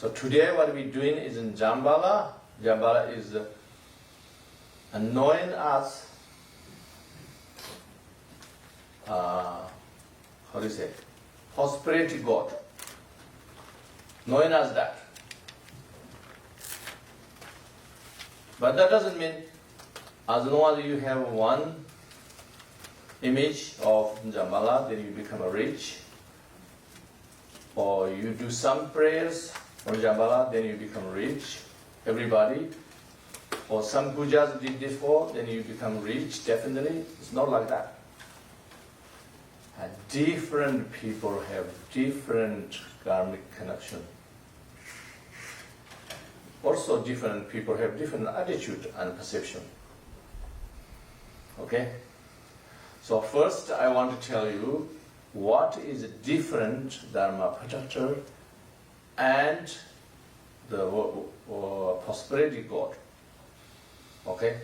So today what we're doing is in Dzambala. Dzambala is known as how do you say, prosperity god, known as that. But that doesn't mean as long as you have one image of Dzambala, then you become rich, or you do some prayers for Dzambala, then you become rich, everybody, or some pujas did this for, then you become rich, definitely. It's not like that. And different people have different karmic connection. Also different people have different attitude and perception. Okay? So first I want to tell you what is different Dharma protector and the prosperity god. Okay?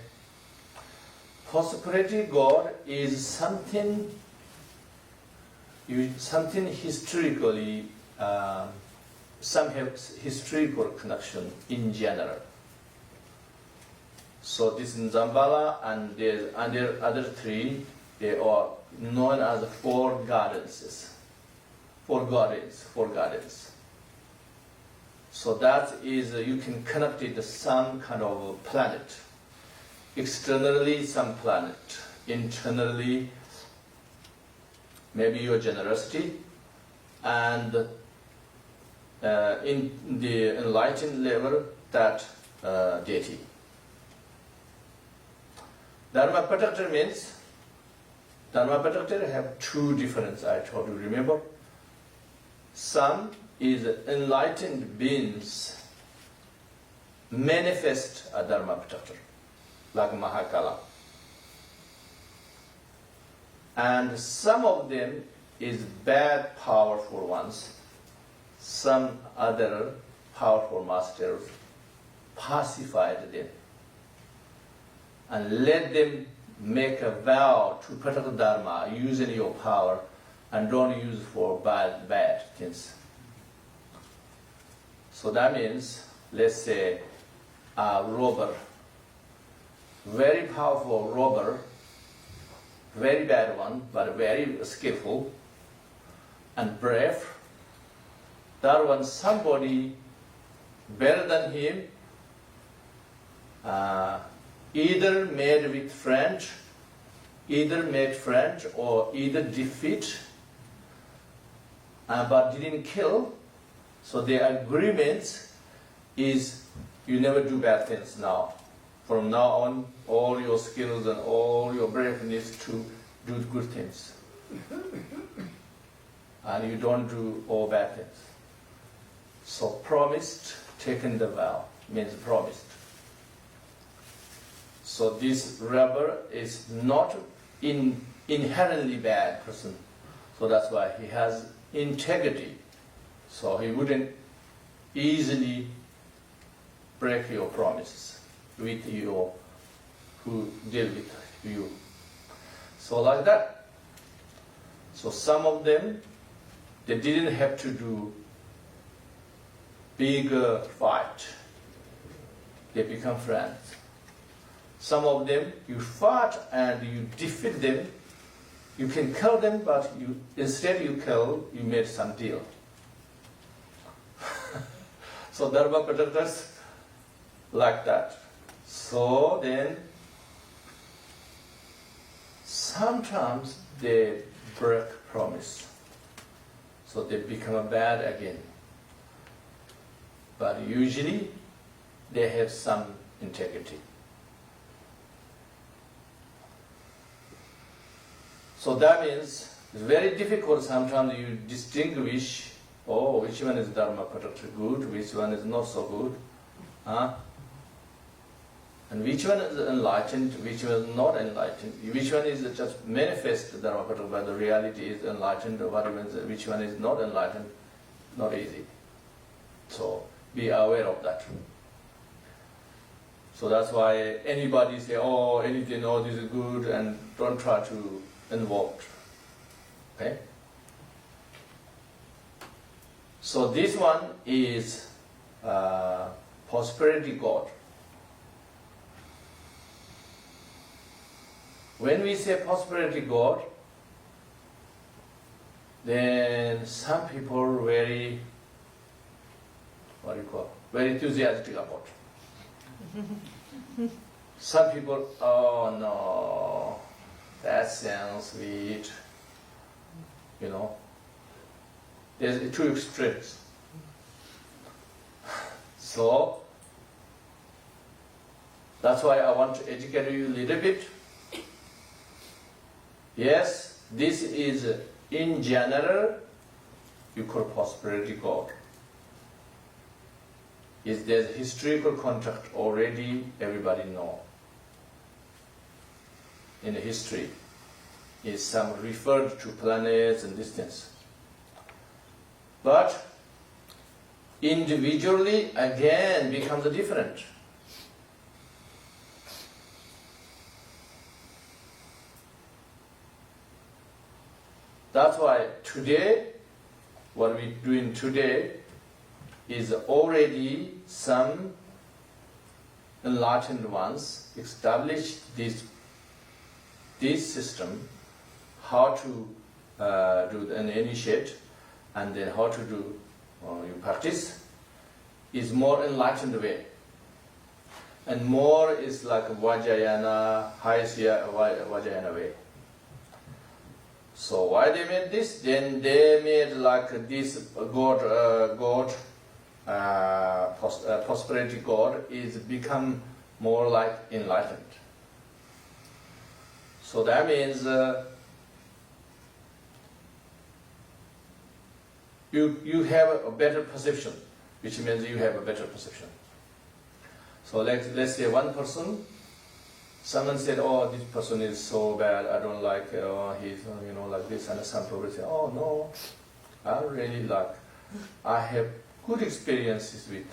Prosperity god is something historically, some have historical connection in general. So this in Dzambala and the other three, they are known as the four goddesses. Four goddesses. So that is, you can connect it to some kind of planet. Externally, some planet. Internally, maybe your generosity, and in the enlightened level, that deity. Dharma protector means, Dharma protector have two differences, I told you, remember? Some is enlightened beings manifest a Dharma protector, like Mahakala. And some of them is bad, powerful ones. Some other powerful masters pacified them and let them make a vow to protect the Dharma using your power and don't use for bad things. So that means, let's say, a robber, very powerful robber, very bad one, but very skillful and brave. That one, somebody better than him, either made friend or either defeat, but didn't kill. So the agreement is you never do bad things now. From now on, all your skills and all your braveness to do good things. And you don't do all bad things. So promised, taken the vow, means promised. So this robber is not inherently bad person. So that's why he has integrity. So he wouldn't easily break your promises with you, who deal with you. So like that. So some of them, they didn't have to do big fight. They become friends. Some of them, you fought and you defeat them. You can kill them, but instead you made some deal. So Dharma protectors like that. So then, sometimes they break promise. So they become bad again. But usually, they have some integrity. So that means it's very difficult sometimes you distinguish, which one is Dharma protector good, which one is not so good. And which one is enlightened, which one is not enlightened, which one is just manifest Dharma protector, but the reality is enlightened, or which one is not enlightened, not easy. So be aware of that. So that's why anybody say, anything, this is good, and don't try to involve. Okay? So this one is prosperity God. When we say prosperity God, then some people are very, very enthusiastic about it. Some people, oh no, that sounds sweet, There's two extremes. So, that's why I want to educate you a little bit. Yes, this is in general, you call prosperity God. Is there's historical contract already, everybody know. In the history, is some referred to planets and these things. But individually, again, becomes different. That's why today, what we're doing today is already some enlightened ones established this system, how to do and initiate, and then how to do you practice, is more enlightened way. And more is like Vajrayana, highest Vajrayana way. So why they made this? Then they made like this God, prosperity God is become more like enlightened. So that means you have a better perception, which means you have a better perception. So let's say one person, someone said, oh, this person is so bad, I don't like, he's like this, and some people say, oh no, I really like, I have good experiences with,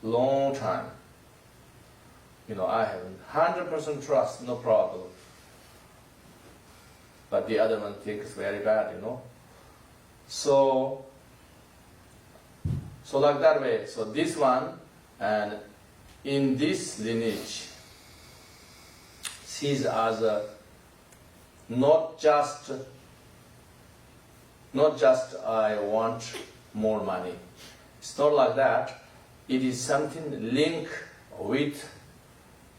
long time. I have 100% trust, no problem. But the other one thinks very bad, So like that way. So this one, and in this lineage, sees as not just I want more money. It's not like that. It is something linked with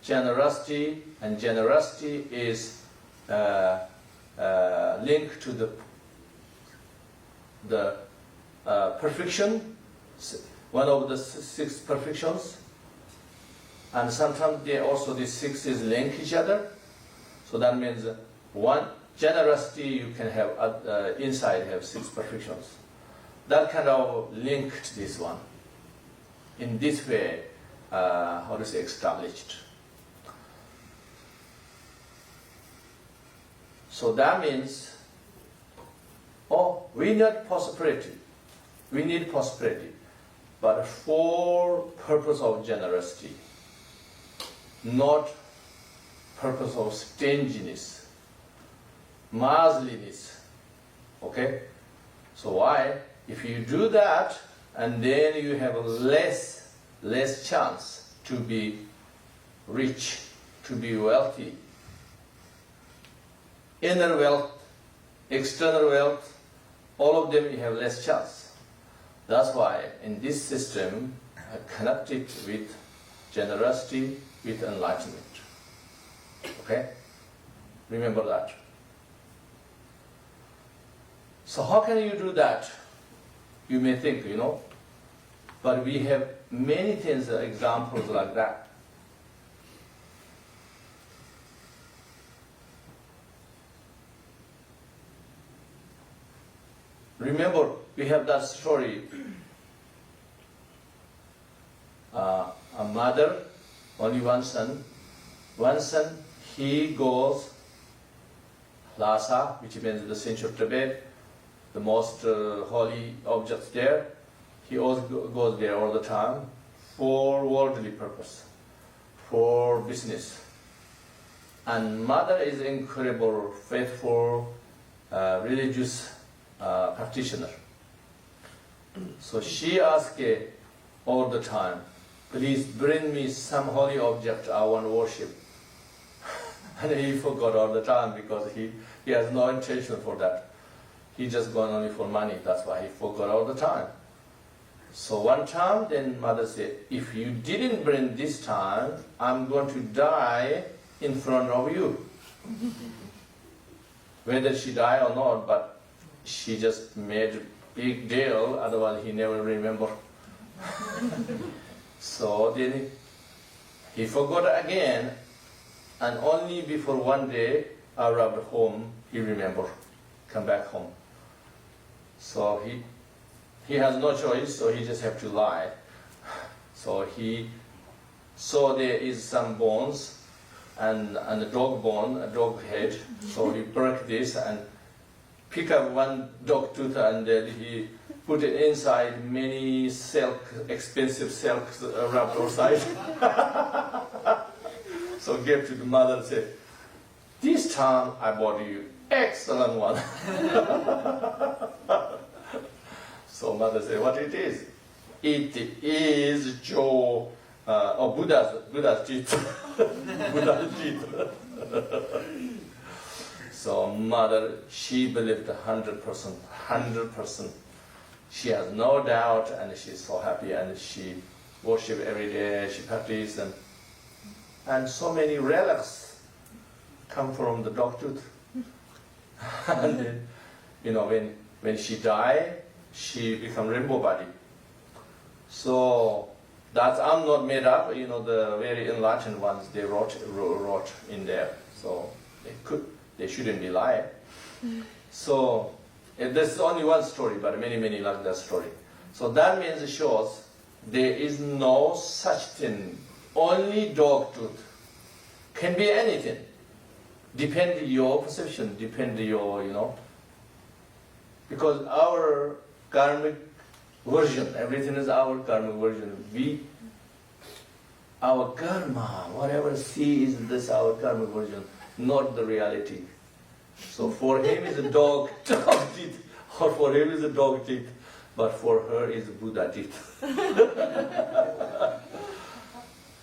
generosity, and generosity is linked to the perfection, one of the 6 perfections, and sometimes these 6 is link each other. So that means one generosity you can have inside have 6 perfections. That kind of linked this one. In this way, established. So that means, we need prosperity. We need prosperity, but for purpose of generosity, not purpose of stinginess, miserliness. Okay? So why? If you do that, and then you have a less chance to be rich, to be wealthy. Inner wealth, external wealth, all of them you have less chance. That's why in this system, I connect it with generosity, with enlightenment. Okay? Remember that. So how can you do that? You may think, but we have many things, examples like that. Remember, we have that story. A mother, only one son. One son, he goes Lhasa, which means the center of Tibet, the most holy objects there. He also goes there all the time for worldly purpose, for business. And mother is incredible, faithful, religious practitioner. So she asked, all the time, please bring me some holy object I want to worship. And he forgot all the time because he has no intention for that. He just gone only for money, that's why he forgot all the time. So one time, then mother said, if you didn't bring this time, I'm going to die in front of you. Whether she died or not, but she just made a big deal, otherwise he never remember. So then he forgot again, and only before one day, I arrived home, he remembered, come back home. So he has no choice, so he just have to lie. So he saw there is some bones and a dog bone, a dog head. So he broke this and pick up one dog tooth and then he put it inside many silk, expensive silks wrapped outside. So gave to the mother and said, this time I bought you excellent one. So mother said, what it is? It is Buddha's teeth. Buddha's teeth. So mother, she believed 100%, 100%. She has no doubt and she's so happy and she worship every day, she practice and so many relics come from the dog tooth. And then, you know, when she died, she become rainbow body. So that's I'm not made up. You know, the very enlightened ones they wrote in there. So they shouldn't be lying. So there's only one story, but many like that story. So that means it shows there is no such thing. Only dog tooth can be anything. Depend your perception. Depend your because our karmic version, everything is our karmic version. Our karma, whatever see is this our karmic version, not the reality. So for him is a dog teeth, or for him is a dog teeth, but for her is Buddha teeth.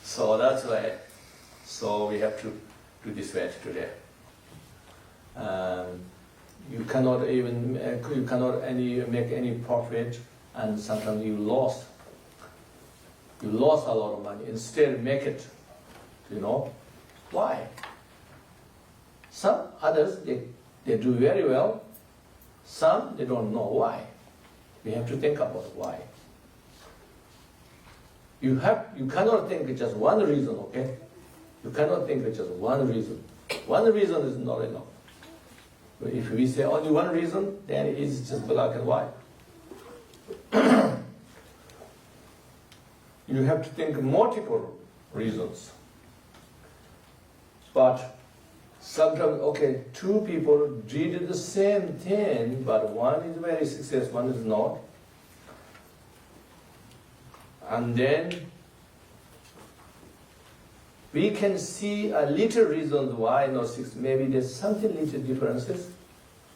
So that's why. So we have to do this way today. You cannot make any profit, and sometimes you lost a lot of money. Instead, make it. Why? Some others they do very well. Some they don't know why. We have to think about why. You cannot think just one reason. Okay, you cannot think just one reason. One reason is not enough. If we say only one reason, then it is just black and white. You have to think multiple reasons. But sometimes, okay, two people did the same thing, but one is very successful, one is not. And then we can see a little reasons why not six. Maybe there's something little differences,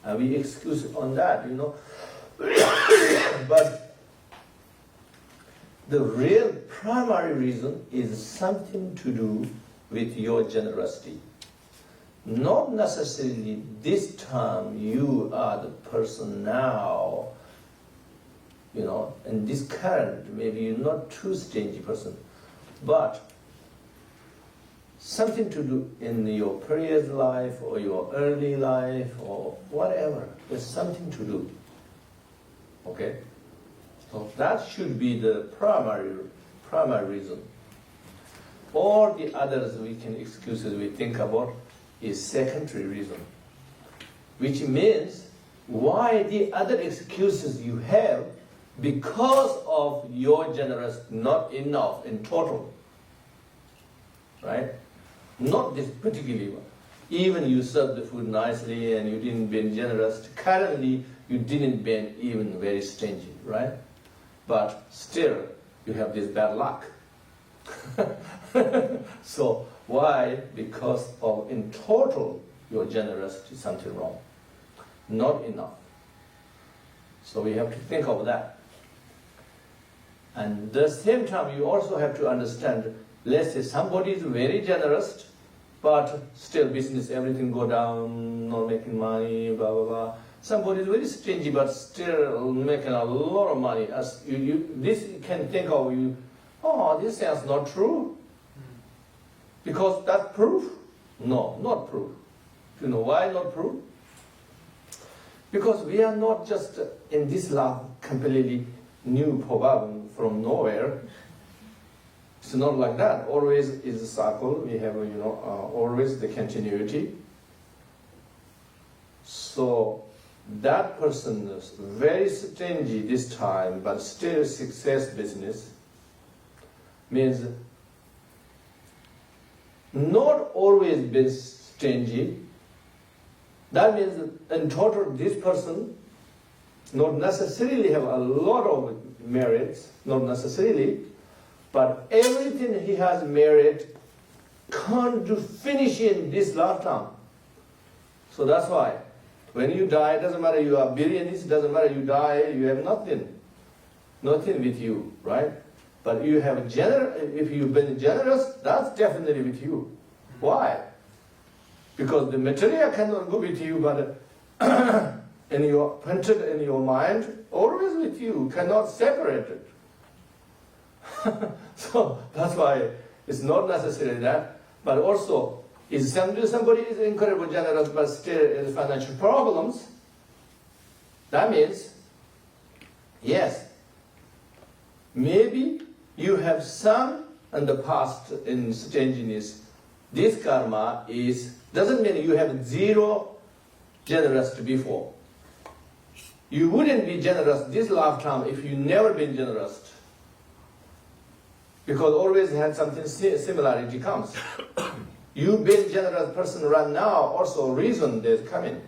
and we excuse on that, But the real primary reason is something to do with your generosity. Not necessarily this time you are the person now, in this current, maybe you're not too stingy person, but something to do in your previous life or your early life or whatever. There's something to do. Okay? So that should be the primary reason. All the others we can excuses we think about is secondary reason. Which means why the other excuses you have because of your generosity, not enough in total. Right? Not this particular one. Even you serve the food nicely and you didn't be generous, currently you didn't be even very stingy, right? But still, you have this bad luck. So, why? Because of, in total, your generosity is something wrong. Not enough. So we have to think of that. And at the same time, you also have to understand, let's say somebody is very generous, but still business, everything go down, not making money, blah, blah, blah. Somebody is very stingy, but still making a lot of money. As this can think of you, oh, this sounds not true. Because that's proof? No, not proof. You know why not proof? Because we are not just in this life completely new problem from nowhere. It's not like that. Always is a cycle. We have, always the continuity. So that person is very stingy this time, but still success business, means not always been stingy. That means in total this person not necessarily have a lot of merits, not necessarily, but everything he has merit can't do finish in this lifetime. So that's why when you die, it doesn't matter you are billionaires, it doesn't matter you die, you have nothing with you, right? But you have if you've been generous, that's definitely with you. Why? Because the material cannot go with you, but printed in your mind, always with you, cannot separate it. So that's why it's not necessarily that. But also, if somebody is incredibly generous but still has financial problems, that means, yes, maybe you have some in the past in stinginess. This karma doesn't mean you have zero generous before. You wouldn't be generous this lifetime if you never been generous. Because always had something similarity comes. You being generous person right now also reason there's coming.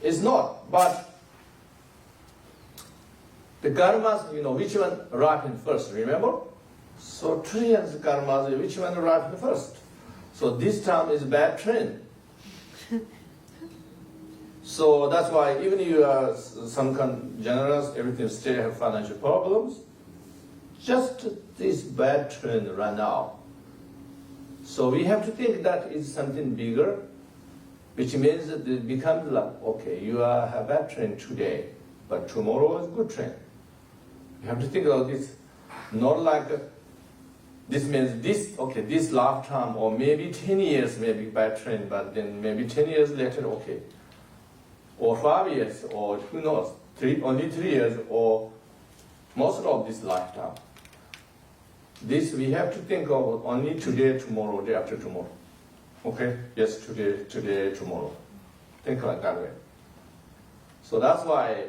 It's not, but the karmas, which one ripen first, remember? So trillions of karmas, which one ripen first? So this time is bad trend. So that's why even you are some kind generous, everything still have financial problems. Just this bad trend right now. So we have to think that is something bigger, which means that it becomes like, okay, you have a bad trend today, but tomorrow is good trend. You have to think about this, not like this means this lifetime or maybe 10 years maybe bad trend, but then maybe 10 years later, okay. Or 5 years, or who knows, only 3 years, or most of this lifetime. This we have to think of only today, tomorrow, day after tomorrow. Okay? Yes, today, tomorrow. Think like that way. So that's why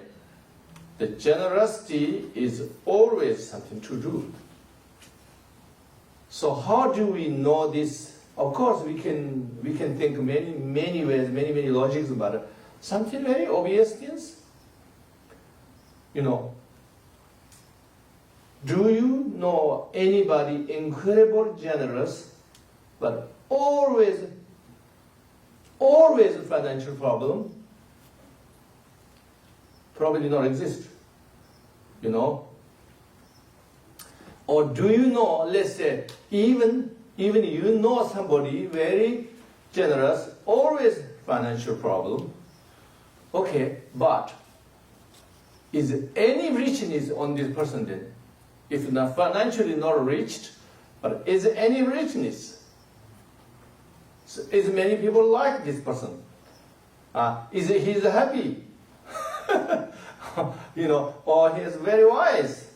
the generosity is always something to do. So how do we know this? Of course, we can think many ways, many logics about it. Something very obvious things. Do you know anybody incredible generous, but always a financial problem? Probably not exist. Or do you know, let's say, even you know somebody very generous, always financial problem. Okay, but is any richness on this person then? If not financially not reached, but is any richness? So is many people like this person? Is he's happy? Or he is very wise?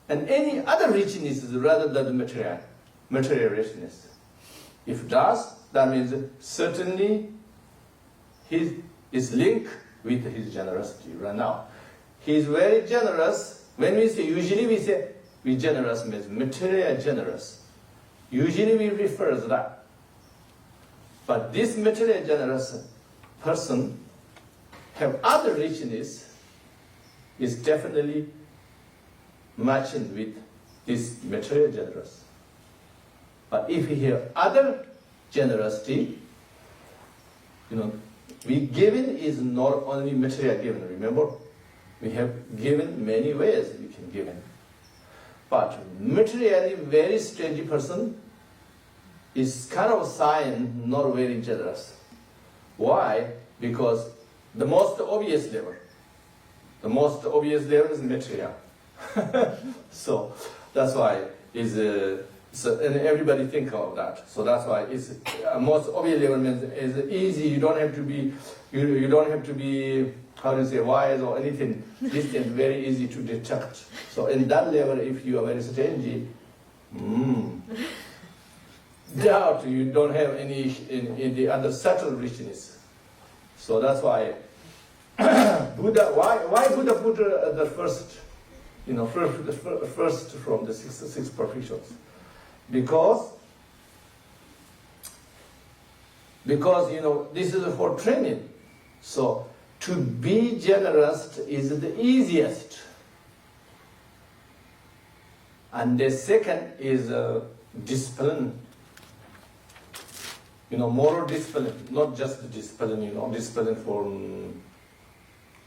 And any other richness rather than the material richness. If does, that means certainly he is linked with his generosity right now. He is very generous. When we say, usually we say, we generous means material generous. Usually we refer to that. But this material generous person have other richness is definitely matching with this material generous. But if we have other generosity, we giving is not only material given, remember? We have given many ways we can give in. But materially very stingy person is kind of a sign not very generous. Why? Because the most obvious level is material. So that's why and everybody think of that. So that's why it's most obvious level means is easy. You don't have to be how do you say wise or anything. This is very easy to detect. So in that level, if you are very stingy, doubt you don't have any in the other subtle richness. So that's why Buddha. Why Buddha put the first, first from the six perfections? Because this is for training. So to be generous is the easiest. And the second is discipline. Moral discipline, not just discipline, discipline for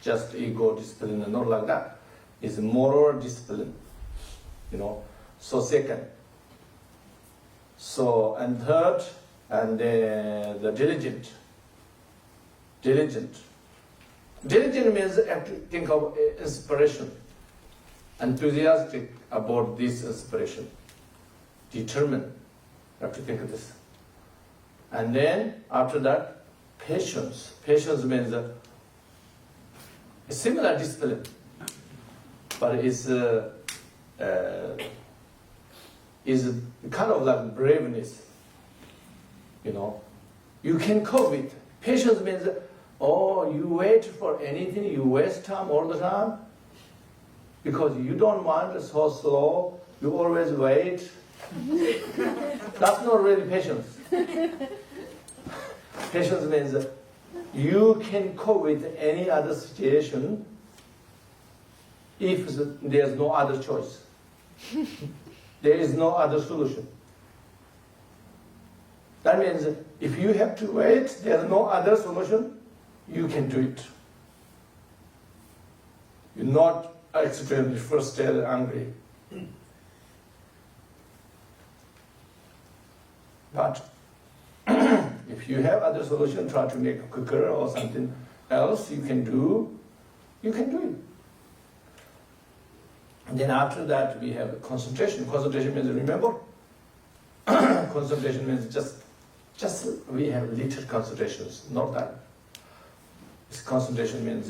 just ego discipline and not like that. It's moral discipline, So second. So, and third, and the diligent. Diligent means have to think of inspiration. Enthusiastic about this inspiration. Determined. Have to think of this. And then, after that, patience. Patience means a similar discipline. But it's kind of like braveness. You can cope with. Patience means, you wait for anything, you waste time all the time. Because you don't want so slow, you always wait. That's not really patience. Patience means you can cope with any other situation if there's no other choice. There is no other solution. That means if you have to wait, there's no other solution, you can do it. You're not extremely frustrated, angry. But if you have other solution, try to make it quicker or something else you can do it. And then after that we have concentration. Concentration means remember. Concentration means just we have little concentrations, not that. This concentration means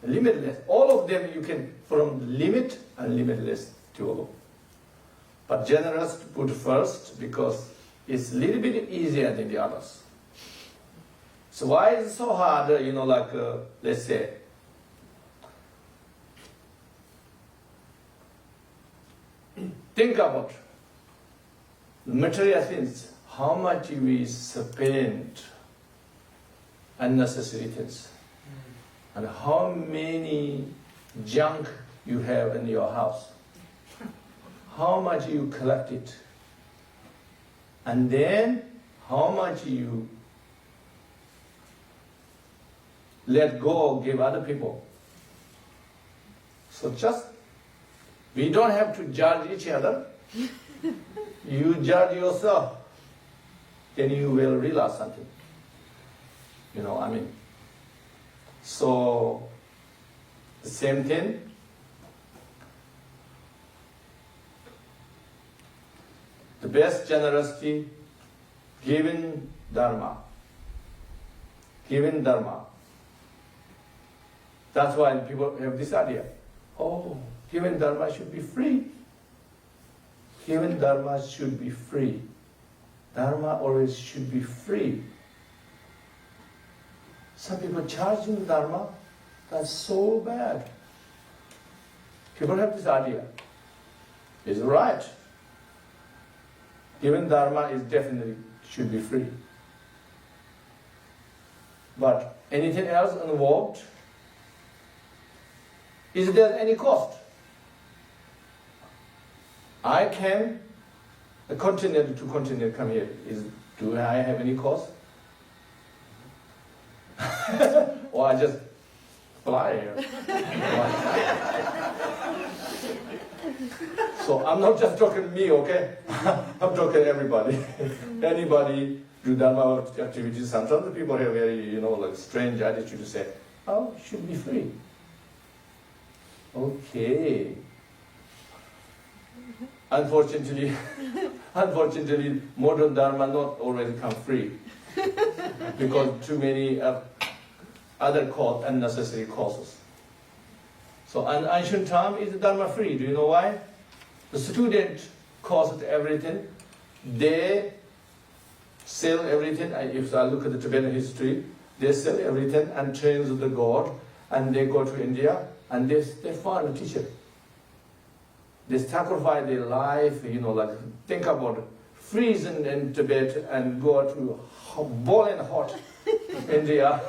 limitless. All of them you can from limit and limitless to all. But generous to put first because it's a little bit easier than the others. So why is it so hard, let's say, think about material things, how much we spend unnecessary things, and how many junk you have in your house, how much you collect it, and then how much you let go, give other people. So we don't have to judge each other. You judge yourself, then you will realize something. So, the same thing. The best generosity, giving Dharma. Giving Dharma. That's why people have this idea. Giving Dharma should be free. Giving Dharma should be free. Dharma always should be free. Some people charging Dharma, that's so bad. People have this idea. It's right. Giving Dharma is definitely should be free. But anything else involved, is there any cost? I can continent to continent come here. Do I have any cost? Or I just fly. So I'm not just talking to me, okay? I'm talking to everybody. Anybody do Dharma activities. Sometimes people have very, like strange attitude to say, oh, it should be free. Okay. Unfortunately, modern Dharma not always come free. Because too many other unnecessary causes. So in ancient time is Dharma free. Do you know why? The student caused everything. They sell everything. If I look at the Tibetan history, they sell everything and train the god, and they go to India and they find a teacher. They sacrifice their life, like think about freeze in Tibet and go to boiling hot India.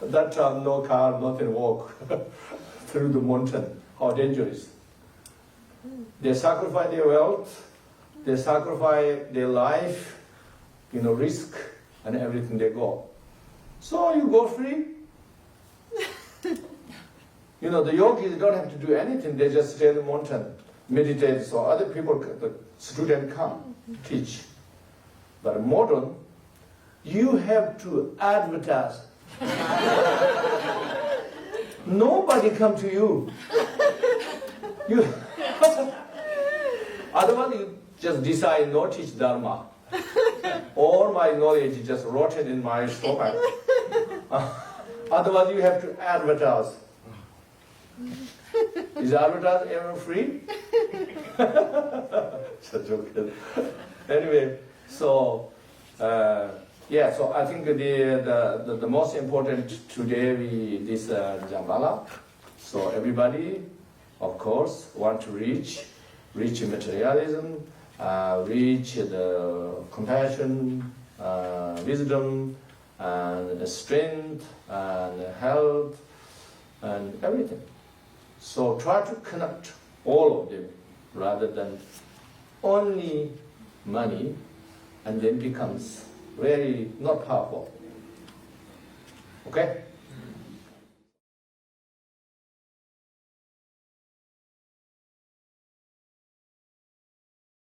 That time no car, nothing walk through the mountain. How dangerous. They sacrifice their wealth, they sacrifice their life, risk and everything they go. So you go free. The yogis don't have to do anything, they just stay in the mountain, meditate, so other people, the student come, teach. But modern, you have to advertise. Nobody come to you. Otherwise you just decide not teach Dharma. All my knowledge is just rotten in my stomach. Otherwise you have to advertise. Is advertise ever free? Such a kid. Anyway, so so I think the most important today this Dzambala. So everybody, of course, want to reach materialism, reach the compassion, wisdom, and strength, and health, and everything. So try to connect all of them rather than only money, and then becomes very not powerful. Okay?